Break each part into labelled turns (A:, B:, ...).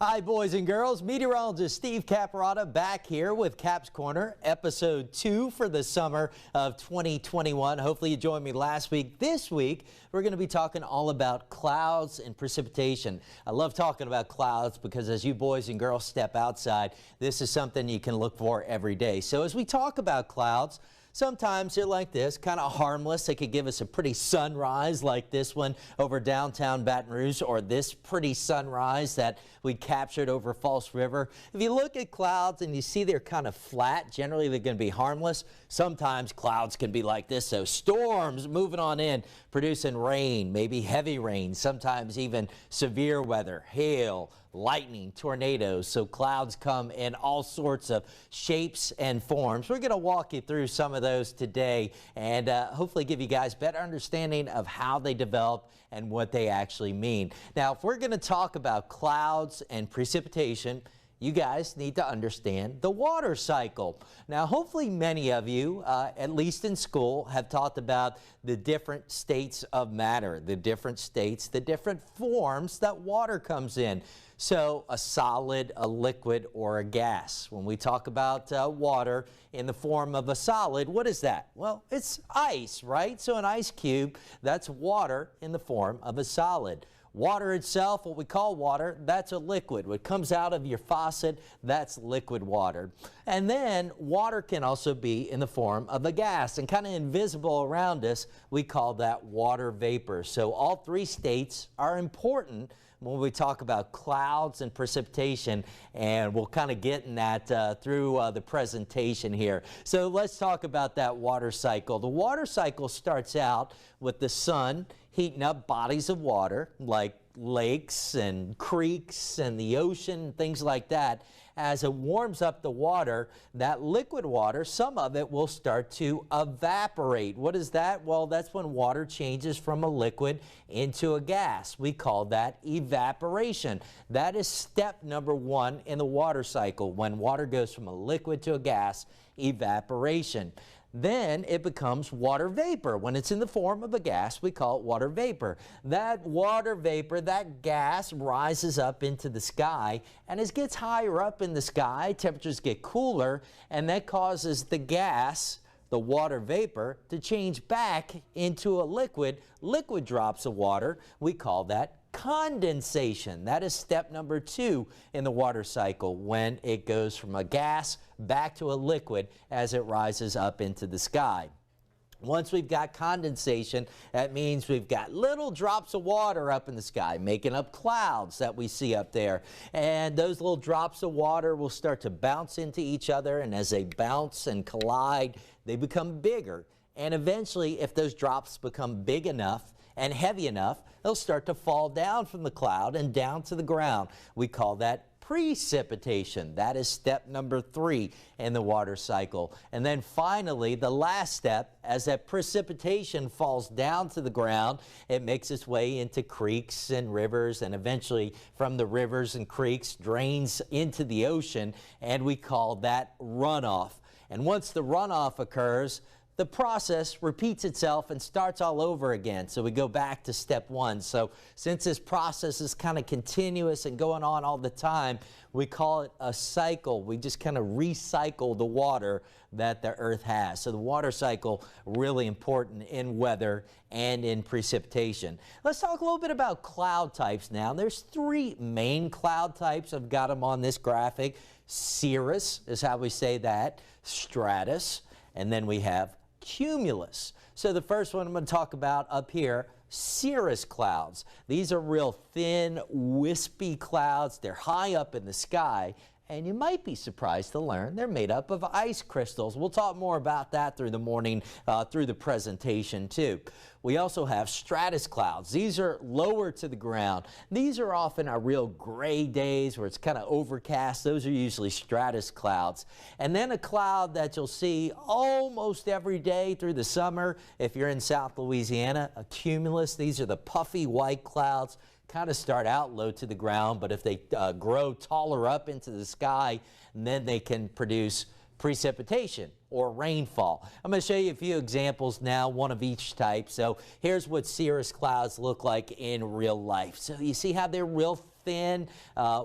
A: Hi, boys and girls. Meteorologist Steve Caparotta back here with Cap's Corner, episode 2 for the summer of 2021. Hopefully you joined me last week. This week, we're going to be talking all about clouds and precipitation. I love talking about clouds because as you boys and girls step outside, this is something you can look for every day. So as we talk about clouds, sometimes they're like this, kind of harmless. They could give us a pretty sunrise like this one over downtown Baton Rouge, or this pretty sunrise that we captured over False River. If you look at clouds and you see they're kind of flat, generally they're going to be harmless. Sometimes clouds can be like this, so storms moving on in, producing rain, maybe heavy rain, sometimes even severe weather, hail, lightning, tornadoes. So clouds come in all sorts of shapes and forms. We're going to walk you through some of those today and hopefully give you guys better understanding of how they develop and what they actually mean. Now, if we're going to talk about clouds and precipitation, you guys need to understand the water cycle. Now, hopefully many of you, at least in school, have talked about the different states of matter, the different states, the different forms that water comes in. So a solid, a liquid, or a gas. When we talk about water in the form of a solid, what is that? Well, it's ice, right? So an ice cube, that's water in the form of a solid. Water itself, what we call water, that's a liquid. What comes out of your faucet, that's liquid water. And then water can also be in the form of a gas and kind of invisible around us. We call that water vapor. So all three states are important when we talk about clouds and precipitation, and we'll kind of get in that through the presentation here. So let's talk about that water cycle. The water cycle starts out with the sun heating up bodies of water like lakes and creeks and the ocean, things like that. As it warms up the water, that liquid water, some of it will start to evaporate. What is that? Well, that's when water changes from a liquid into a gas. We call that evaporation. That is step number 1 in the water cycle. When water goes from a liquid to a gas, evaporation. Then it becomes water vapor. When it's in the form of a gas, we call it water vapor. That water vapor, that gas rises up into the sky, and as it gets higher up in the sky, temperatures get cooler, and that causes the gas, the water vapor, to change back into a liquid drops of water. We call that condensation. That is step number 2 in the water cycle, when it goes from a gas back to a liquid as it rises up into the sky. Once we've got condensation, that means we've got little drops of water up in the sky, making up clouds that we see up there. And those little drops of water will start to bounce into each other, and as they bounce and collide, they become bigger. And eventually, if those drops become big enough and heavy enough, they'll start to fall down from the cloud and down to the ground. We call that precipitation. That is step number 3 in the water cycle. And then finally, the last step, as that precipitation falls down to the ground, it makes its way into creeks and rivers, and eventually from the rivers and creeks drains into the ocean, and we call that runoff. And once the runoff occurs, the process repeats itself and starts all over again. So we go back to step 1. So since this process is kind of continuous and going on all the time, we call it a cycle. We just kind of recycle the water that the earth has. So the water cycle, really important in weather and in precipitation. Let's talk a little bit about cloud types now. There's 3 main cloud types. I've got them on this graphic. Cirrus is how we say that, stratus, and then we have cumulus. So the first one I'm going to talk about up here, cirrus clouds. These are real thin, wispy clouds. They're high up in the sky, and you might be surprised to learn they're made up of ice crystals. We'll talk more about that through the morning, through the presentation too. We also have stratus clouds. These are lower to the ground. These are often our real gray days where it's kind of overcast. Those are usually stratus clouds. And then a cloud that you'll see almost every day through the summer, if you're in South Louisiana, a cumulus. These are the puffy white clouds. Kind of start out low to the ground, but if they grow taller up into the sky, then they can produce precipitation or rainfall. I'm going to show you a few examples now, one of each type. So here's what cirrus clouds look like in real life. So you see how they're real thin,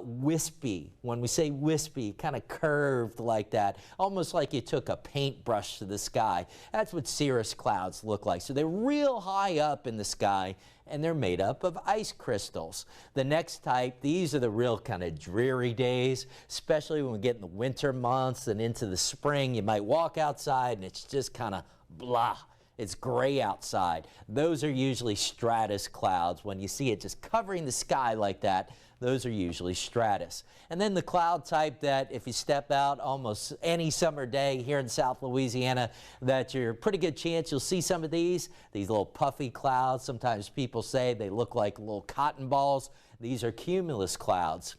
A: wispy. When we say wispy, kind of curved like that, almost like you took a paintbrush to the sky. That's what cirrus clouds look like. So they're real high up in the sky, and they're made up of ice crystals. The next type, these are the real kind of dreary days, especially when we get in the winter months and into the spring. You might walk outside and it's just kind of blah. It's gray outside. Those are usually stratus clouds. When you see it just covering the sky like that, those are usually stratus. And then the cloud type that if you step out almost any summer day here in South Louisiana, that you're a pretty good chance you'll see some of these little puffy clouds. Sometimes people say they look like little cotton balls. These are cumulus clouds.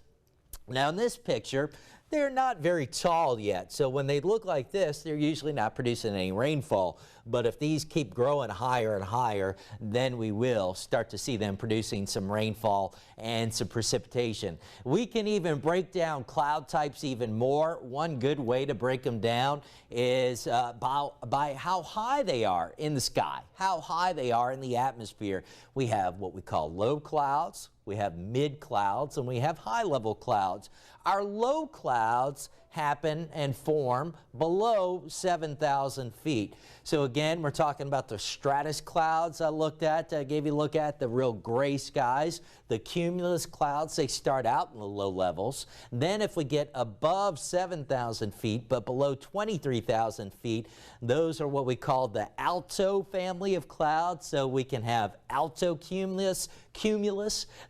A: Now in this picture, they're not very tall yet, so when they look like this, they're usually not producing any rainfall. But if these keep growing higher and higher, then we will start to see them producing some rainfall and some precipitation. We can even break down cloud types even more. One good way to break them down is by how high they are in the sky, how high they are in the atmosphere. We have what we call low clouds, we have mid clouds, and we have high level clouds. Our low clouds happen and form below 7,000 feet. So again, we're talking about the stratus clouds I looked at, I gave you a look at, the real gray skies. The cumulus clouds, they start out in the low levels. Then if we get above 7,000 feet, but below 23,000 feet, those are what we call the alto family of clouds. So we can have alto cumulus.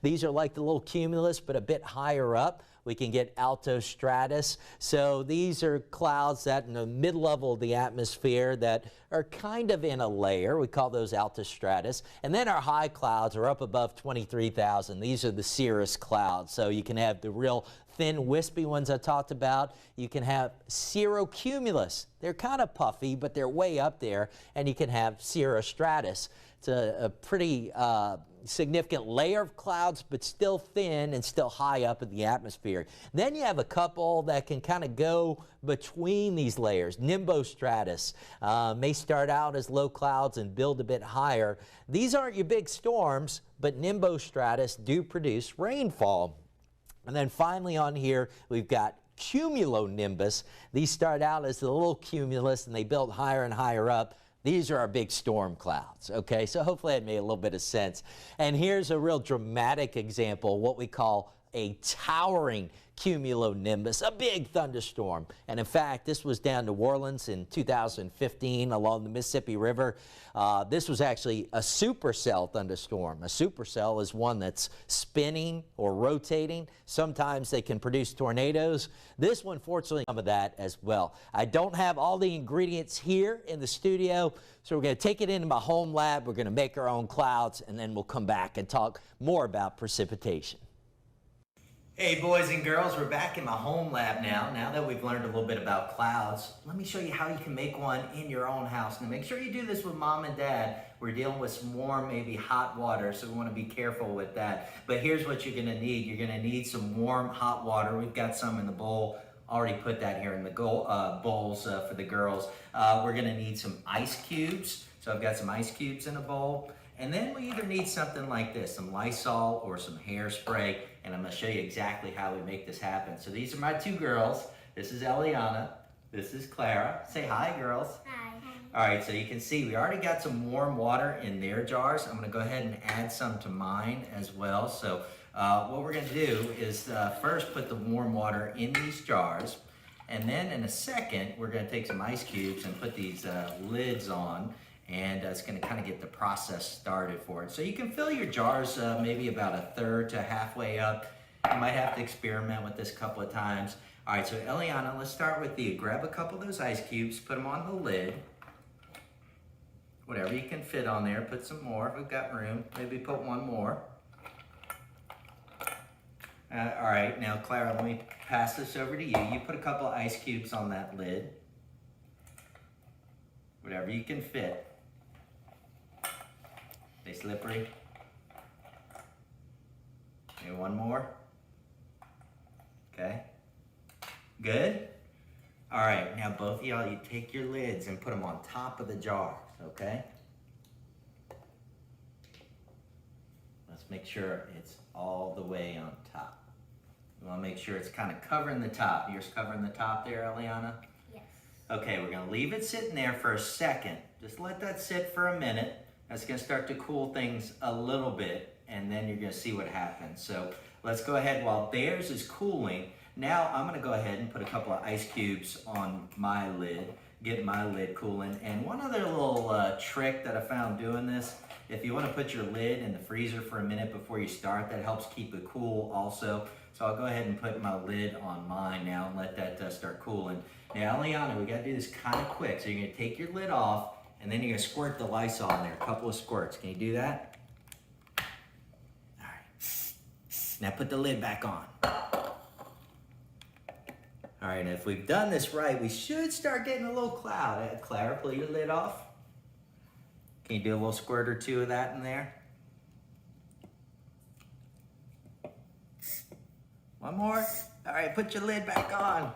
A: These are like the little cumulus, but a bit higher up. We can get alto stratus. So these are clouds that in the mid-level of the atmosphere that are kind of in a layer. We call those alto stratus. And then our high clouds are up above 23,000. These are the cirrus clouds. So you can have the real thin, wispy ones I talked about. You can have cirrocumulus. They're kind of puffy, but they're way up there. And you can have cirrostratus. It's a pretty significant layer of clouds, but still thin and still high up in the atmosphere. Then you have a couple that can kind of go between these layers. Nimbostratus may start out as low clouds and build a bit higher. These aren't your big storms, but nimbostratus do produce rainfall. And then finally on here, we've got cumulonimbus. These start out as the little cumulus and they build higher and higher up. These are our big storm clouds, okay? So hopefully that made a little bit of sense. And here's a real dramatic example, what we call a towering cumulonimbus, a big thunderstorm. And in fact, this was down New Orleans in 2015 along the Mississippi River. This was actually a supercell thunderstorm. A supercell is one that's spinning or rotating. Sometimes they can produce tornadoes. This one, fortunately, some of that as well. I don't have all the ingredients here in the studio, so we're going to take it into my home lab. We're going to make our own clouds, and then we'll come back and talk more about precipitation. Hey boys and girls, we're back in my home lab now. Now that we've learned a little bit about clouds, let me show you how you can make one in your own house. Now make sure you do this with mom and dad. We're dealing with some warm, maybe hot water, so we want to be careful with that. But here's what you're going to need. You're going to need some warm, hot water. We've got some in the bowl. Already put that here in the bowls for the girls. We're going to need some ice cubes. So I've got some ice cubes in a bowl. And then we either need something like this, some Lysol or some hairspray, and I'm going to show you exactly how we make this happen. So these are my two girls. This is Eliana. This is Clara. Say hi, girls.
B: Hi.
A: All right, so you can see we already got some warm water in their jars. I'm going to go ahead and add some to mine as well. So what we're going to do is first put the warm water in these jars, and then in a second, we're going to take some ice cubes and put these lids on. And it's going to kind of get the process started for it. So you can fill your jars maybe about a third to halfway up. You might have to experiment with this a couple of times. All right, so Eliana, let's start with you. Grab a couple of those ice cubes, put them on the lid. Whatever you can fit on there, put some more if we've got room. Maybe put one more. All right, now Clara, let me pass this over to you. You put a couple of ice cubes on that lid. Whatever you can fit. They slippery. Maybe one more. Okay. Good? All right, now both of y'all, you take your lids and put them on top of the jars, okay? Let's make sure it's all the way on top. want to make sure it's kind of covering the top. Yours covering the top there, Eliana?
B: Yes.
A: Okay, we're going to leave it sitting there for a second. Just let that sit for a minute. That's going to start to cool things a little bit, and then you're going to see what happens. So let's go ahead while theirs is cooling. Now I'm going to go ahead and put a couple of ice cubes on my lid, get my lid cooling. And one other little trick that I found doing this, if you want to put your lid in the freezer for a minute before you start, that helps keep it cool also. So I'll go ahead and put my lid on mine now and let that start cooling. Now, Eliana, we got to do this kind of quick. So you're going to take your lid off, and then you're going to squirt the Lysol in there, a couple of squirts. Can you do that? All right. Now put the lid back on. All right, and if we've done this right, we should start getting a little cloud. Clara, pull your lid off. Can you do a little squirt or two of that in there? One more. All right, put your lid back on.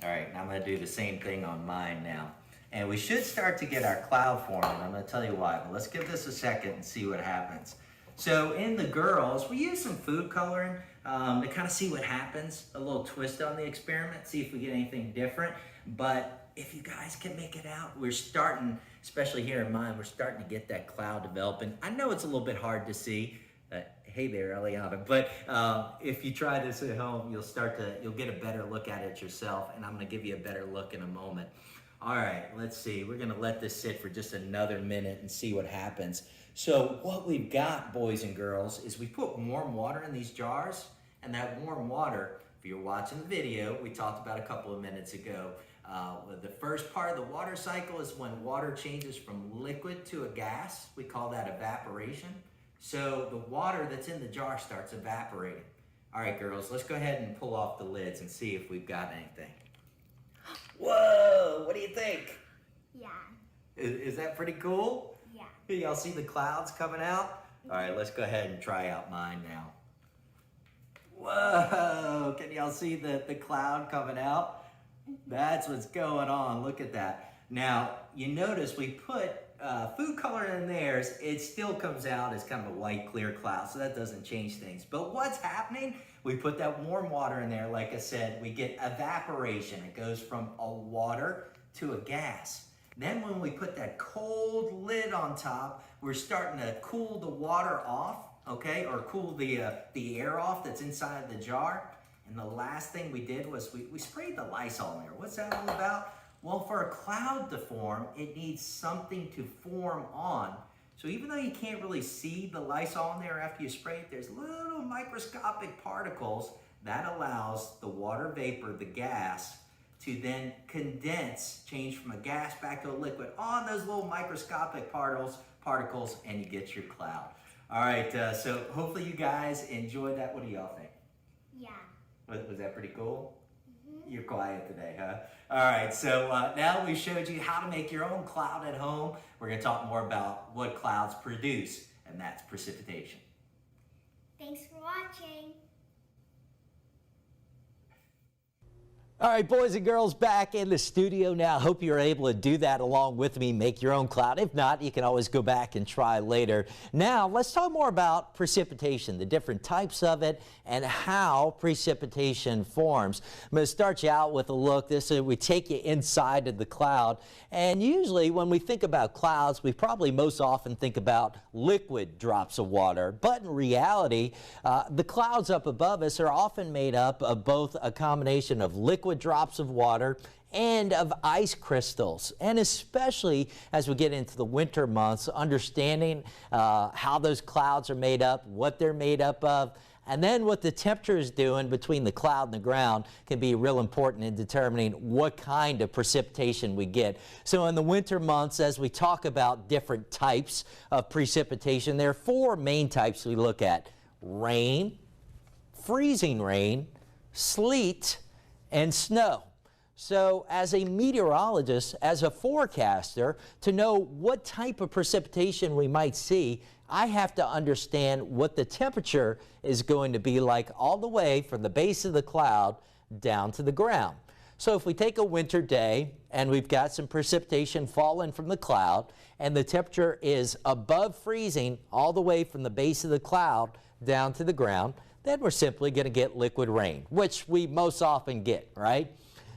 A: All right, now I'm gonna do the same thing on mine now. And we should start to get our cloud forming. I'm gonna tell you why, but let's give this a second and see what happens. So in the girls, we use some food coloring to kind of see what happens, a little twist on the experiment, see if we get anything different. But if you guys can make it out, we're starting, especially here in mine, we're starting to get that cloud developing. I know it's a little bit hard to see. Hey there, Eliana. But if you try this at home, you'll get a better look at it yourself, and I'm gonna give you a better look in a moment. All right, let's see. We're gonna let this sit for just another minute and see what happens. So what we've got, boys and girls, is we put warm water in these jars, and that warm water, if you're watching the video, we talked about a couple of minutes ago, the first part of the water cycle is when water changes from liquid to a gas. We call that evaporation. So the water that's in the jar starts evaporating. All right, girls, let's go ahead and pull off the lids and see if we've got anything. Whoa, what do you think?
B: Yeah.
A: Is that pretty cool?
B: Yeah.
A: Y'all see the clouds coming out? All right, let's go ahead and try out mine now. Whoa, can y'all see the cloud coming out? That's what's going on, look at that. Now, you notice we put food color in theirs, it still comes out as kind of a white, clear cloud, so that doesn't change things. But what's happening? We put that warm water in there, like I said, we get evaporation. It goes from a water to a gas. Then when we put that cold lid on top, we're starting to cool the water off, okay, or cool the air off that's inside the jar. And the last thing we did was we sprayed the Lysol in there. What's that all about? Well, for a cloud to form, it needs something to form on. So even though you can't really see the Lysol in there after you spray it, there's little microscopic particles that allows the water vapor, the gas, to then condense, change from a gas back to a liquid on those little microscopic particles, and you get your cloud. All right, so hopefully you guys enjoyed that. What do y'all think?
B: Yeah.
A: Was that pretty cool? You're quiet today, huh? All right, so now we showed you how to make your own cloud at home. We're gonna talk more about what clouds produce, and that's precipitation.
B: Thanks for watching.
A: All right, boys and girls, back in the studio now. Hope you're able to do that along with me, make your own cloud. If not, you can always go back and try later. Now, let's talk more about precipitation, the different types of it, and how precipitation forms. I'm going to start you out with a look. We take you inside of the cloud, and usually when we think about clouds, we probably most often think about liquid drops of water. But in reality, the clouds up above us are often made up of both a combination of liquid drops of water and of ice crystals. And especially as we get into the winter months, understanding how those clouds are made up, what they're made up of, and then what the temperature is doing between the cloud and the ground can be real important in determining what kind of precipitation we get. So in the winter months, as we talk about different types of precipitation, there are four main types we look at: rain, freezing rain, sleet, and snow. So as a meteorologist, as a forecaster, to know what type of precipitation we might see, I have to understand what the temperature is going to be like all the way from the base of the cloud down to the ground. So if we take a winter day and we've got some precipitation falling from the cloud and the temperature is above freezing all the way from the base of the cloud down to the ground, then we're simply going to get liquid rain, which we most often get, right?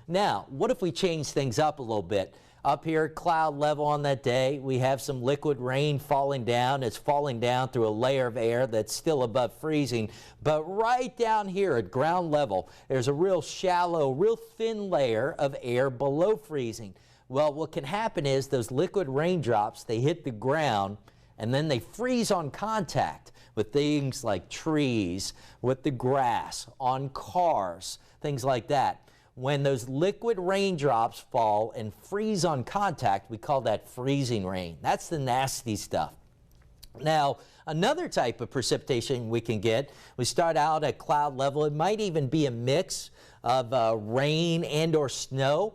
A: Now, what if we change things up a little bit? Up here, cloud level on that day, we have some liquid rain falling down. It's falling down through a layer of air that's still above freezing. But right down here at ground level, there's a real shallow, real thin layer of air below freezing. Well, what can happen is those liquid raindrops, they hit the ground and then they freeze on contact with things like trees, with the grass, on cars, things like that. When those liquid raindrops fall and freeze on contact, we call that freezing rain. That's the nasty stuff. Now, another type of precipitation we can get, we start out at cloud level. It might even be a mix of rain and or snow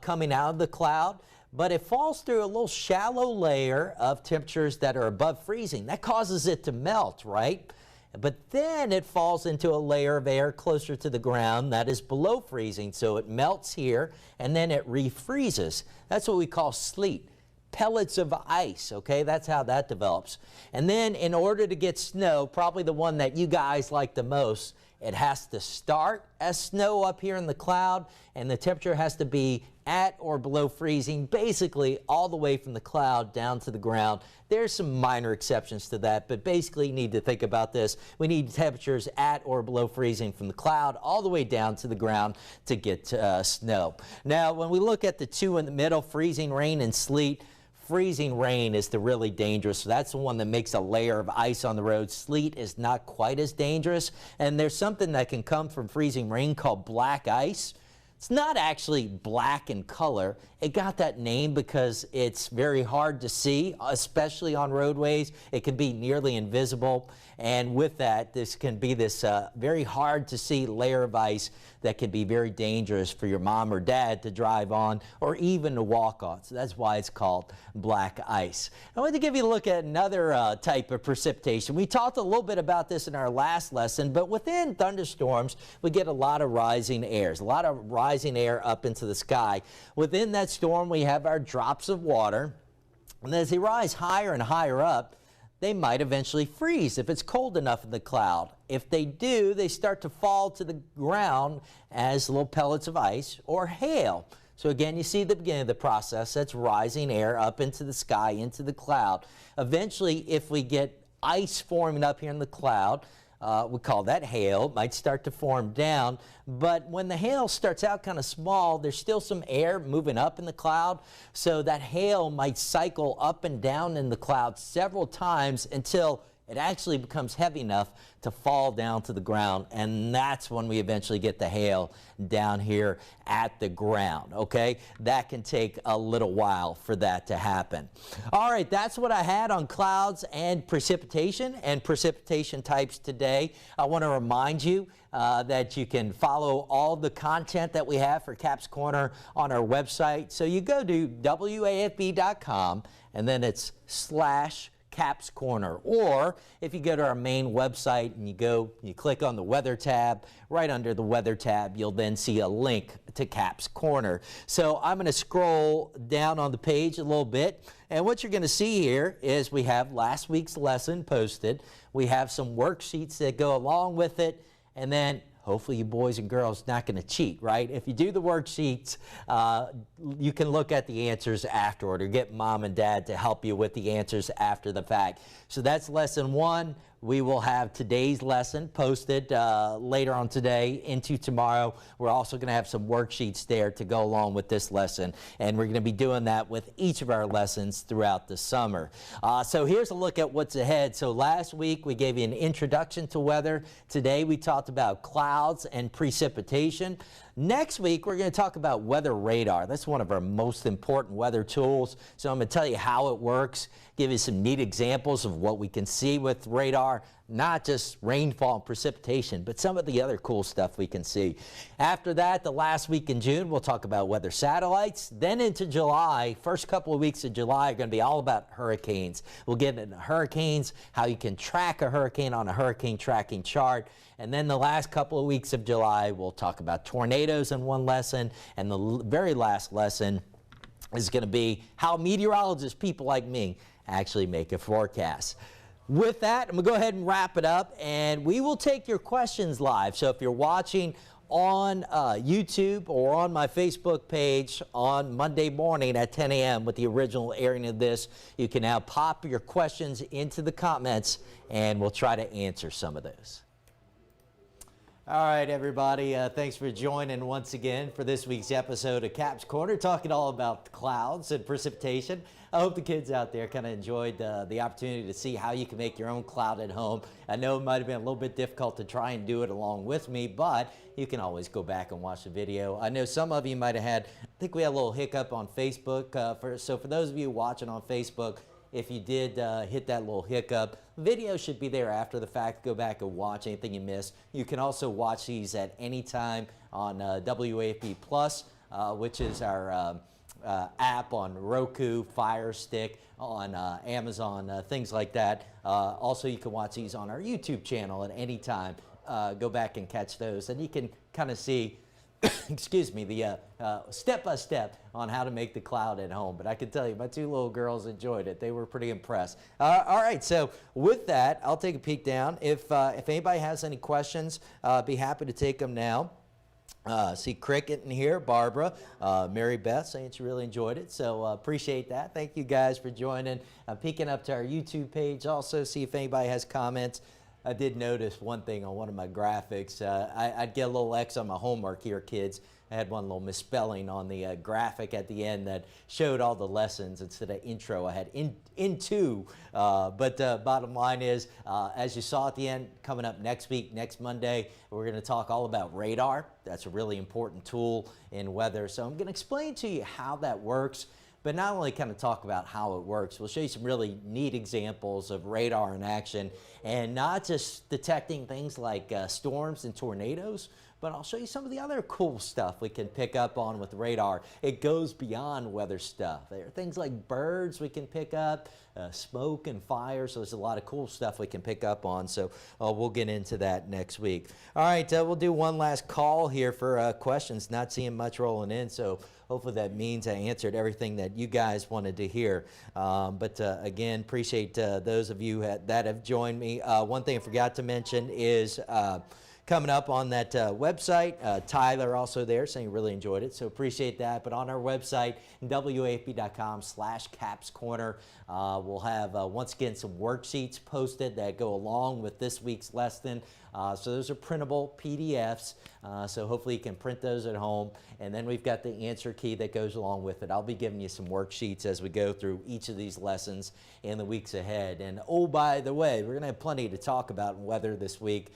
A: coming out of the cloud, but it falls through a little shallow layer of temperatures that are above freezing. That causes it to melt, right? But then it falls into a layer of air closer to the ground that is below freezing, so it melts here and then it refreezes. That's what we call sleet. Pellets of ice, okay? That's how that develops. And then in order to get snow, probably the one that you guys like the most, it has to start as snow up here in the cloud, and the temperature has to be at or below freezing, basically all the way from the cloud down to the ground. There's some minor exceptions to that, but basically you need to think about this. We need temperatures at or below freezing from the cloud all the way down to the ground to get snow. Now, when we look at the two in the middle, freezing rain and sleet, freezing rain is the really dangerous. That's the one that makes a layer of ice on the road. Sleet is not quite as dangerous. And there's something that can come from freezing rain called black ice. It's not actually black in color. It got that name because it's very hard to see, especially on roadways. It can be nearly invisible. And with that, this can be this very hard to see layer of ice that can be very dangerous for your mom or dad to drive on or even to walk on. So that's why it's called black ice. I want to give you a look at another type of precipitation. We talked a little bit about this in our last lesson, but within thunderstorms, we get a lot of rising airs, a lot of rising air up into the sky. Within that storm, we have our drops of water, and as they rise higher and higher up, they might eventually freeze if it's cold enough in the cloud. If they do, they start to fall to the ground as little pellets of ice or hail. So again, you see the beginning of the process. That's rising air up into the sky, into the cloud. Eventually, if we get ice forming up here in the cloud, we call that hail. It might start to form down, but when the hail starts out kind of small, there's still some air moving up in the cloud, so that hail might cycle up and down in the cloud several times until it actually becomes heavy enough to fall down to the ground, and that's when we eventually get the hail down here at the ground, okay? That can take a little while for that to happen. All right, that's what I had on clouds and precipitation types today. I want to remind you that you can follow all the content that we have for Cap's Corner on our website. So you go to WAFB.com, and then it's /Cap's Corner, or if you go to our main website and you click on the weather tab, right under the weather tab, you'll then see a link to Cap's Corner. So I'm going to scroll down on the page a little bit, and what you're going to see here is we have last week's lesson posted. We have some worksheets that go along with it, and then hopefully you boys and girls not going to cheat, right? If you do the worksheets, you can look at the answers afterward or get mom and dad to help you with the answers after the fact. So that's lesson 1. We will have today's lesson posted later on today into tomorrow. We're also going to have some worksheets there to go along with this lesson, and we're going to be doing that with each of our lessons throughout the summer. So here's a look at what's ahead. So last week we gave you an introduction to weather. Today we talked about clouds and precipitation. Next week, we're going to talk about weather radar. That's one of our most important weather tools. So I'm going to tell you how it works, give you some neat examples of what we can see with radar, not just rainfall and precipitation, but some of the other cool stuff we can see. After that, the last week in June, we'll talk about weather satellites. Then into July, first couple of weeks of July are going to be all about hurricanes. We'll get into hurricanes, how you can track a hurricane on a hurricane tracking chart. And then the last couple of weeks of July, we'll talk about tornadoes in one lesson. And the very last lesson is going to be how meteorologists, people like me, actually make a forecast. With that, I'm going to go ahead and wrap it up, and we will take your questions live. So if you're watching on YouTube or on my Facebook page on Monday morning at 10 a.m. with the original airing of this, you can now pop your questions into the comments, and we'll try to answer some of those. All right, everybody, thanks for joining once again for this week's episode of Cap's Corner, talking all about clouds and precipitation. I hope the kids out there kind of enjoyed the opportunity to see how you can make your own cloud at home. I know it might have been a little bit difficult to try and do it along with me, but you can always go back and watch the video. I know some of you might have had, I think we had a little hiccup on Facebook. So for those of you watching on Facebook, if you did hit that little hiccup, video should be there after the fact. Go back and watch anything you missed. You can also watch these at any time on WAFB Plus, which is our app on Roku, Fire Stick, on Amazon, things like that. Also, you can watch these on our YouTube channel at any time. Go back and catch those, and you can kind of see excuse me, the step-by-step on how to make the cloud at home. But I can tell you, my two little girls enjoyed it. They were pretty impressed. All right, so with that, I'll take a peek down. If anybody has any questions, be happy to take them now. See Cricket in here, Barbara, Mary Beth saying she really enjoyed it, so appreciate that. Thank you guys for joining. I'm peeking up to our YouTube page also, see if anybody has comments. I did notice one thing on one of my graphics. I'd get a little X on my homework here, kids. I had one little misspelling on the graphic at the end that showed all the lessons instead of intro. I had into. But bottom line is, as you saw at the end, coming up next week, next Monday, we're going to talk all about radar. That's a really important tool in weather. So I'm going to explain to you how that works. But not only kind of talk about how it works, we'll show you some really neat examples of radar in action, and not just detecting things like storms and tornadoes, but I'll show you some of the other cool stuff we can pick up on with radar. It goes beyond weather stuff. There are things like birds we can pick up, smoke and fire, so there's a lot of cool stuff we can pick up on, so we'll get into that next week. All right, we'll do one last call here for questions. Not seeing much rolling in, so hopefully that means I answered everything that you guys wanted to hear. But again, appreciate those of you that have joined me. One thing I forgot to mention is coming up on that website, Tyler also there saying really enjoyed it, so appreciate that. But on our website, wafb.com/capscorner, we'll have once again some worksheets posted that go along with this week's lesson. So those are printable PDFs, so hopefully you can print those at home. And then we've got the answer key that goes along with it. I'll be giving you some worksheets as we go through each of these lessons in the weeks ahead. And oh, by the way, we're going to have plenty to talk about in weather this week.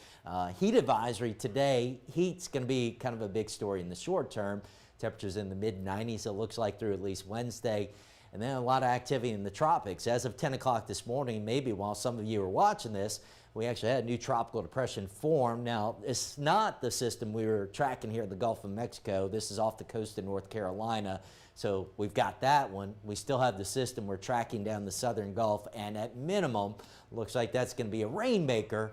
A: Heat advisory today. Heat's going to be kind of a big story in the short term. Temperatures in the mid-90s, it looks like, through at least Wednesday. And then a lot of activity in the tropics. As of 10 o'clock this morning, maybe while some of you are watching this, we actually had a new tropical depression form. Now, it's not the system we were tracking here in the Gulf of Mexico. This is off the coast of North Carolina. So we've got that one. We still have the system we're tracking down the southern Gulf, and at minimum, looks like that's going to be a rainmaker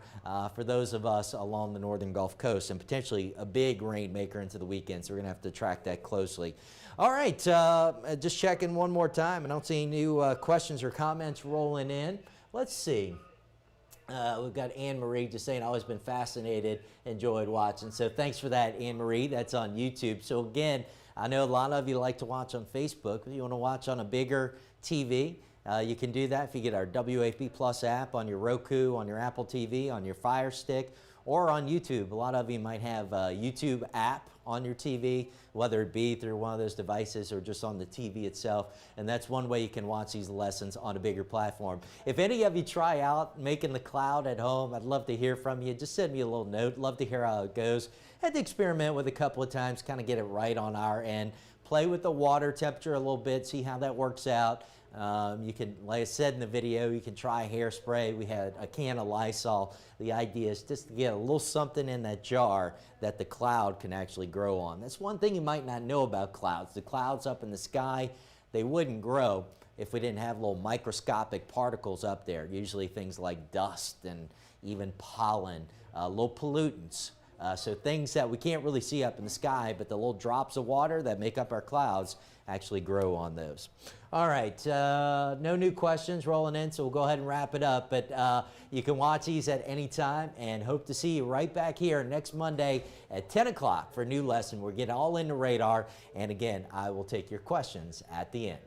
A: for those of us along the northern Gulf Coast, and potentially a big rainmaker into the weekend. So we're going to have to track that closely. All right, just checking one more time. I don't see any new questions or comments rolling in. Let's see. We've got Anne-Marie just saying, always been fascinated, enjoyed watching. So thanks for that, Anne-Marie. That's on YouTube. So again, I know a lot of you like to watch on Facebook. If you want to watch on a bigger TV, you can do that if you get our WAFB Plus app on your Roku, on your Apple TV, on your Fire Stick, or on YouTube. A lot of you might have a YouTube app on your TV, whether it be through one of those devices or just on the TV itself. And that's one way you can watch these lessons on a bigger platform. If any of you try out making the cloud at home, I'd love to hear from you. Just send me a little note. Love to hear how it goes. Had to experiment with it a couple of times, kind of get it right on our end. Play with the water temperature a little bit, see how that works out. You can, like I said in the video, you can try hairspray. We had a can of Lysol. The idea is just to get a little something in that jar that the cloud can actually grow on. That's one thing you might not know about clouds. The clouds up in the sky, they wouldn't grow if we didn't have little microscopic particles up there, usually things like dust and even pollen, little pollutants. So things that we can't really see up in the sky, but the little drops of water that make up our clouds actually grow on those. All right, no new questions rolling in, so we'll go ahead and wrap it up. But you can watch these at any time, and hope to see you right back here next Monday at 10 o'clock for a new lesson. We'll get all into radar, and again, I will take your questions at the end.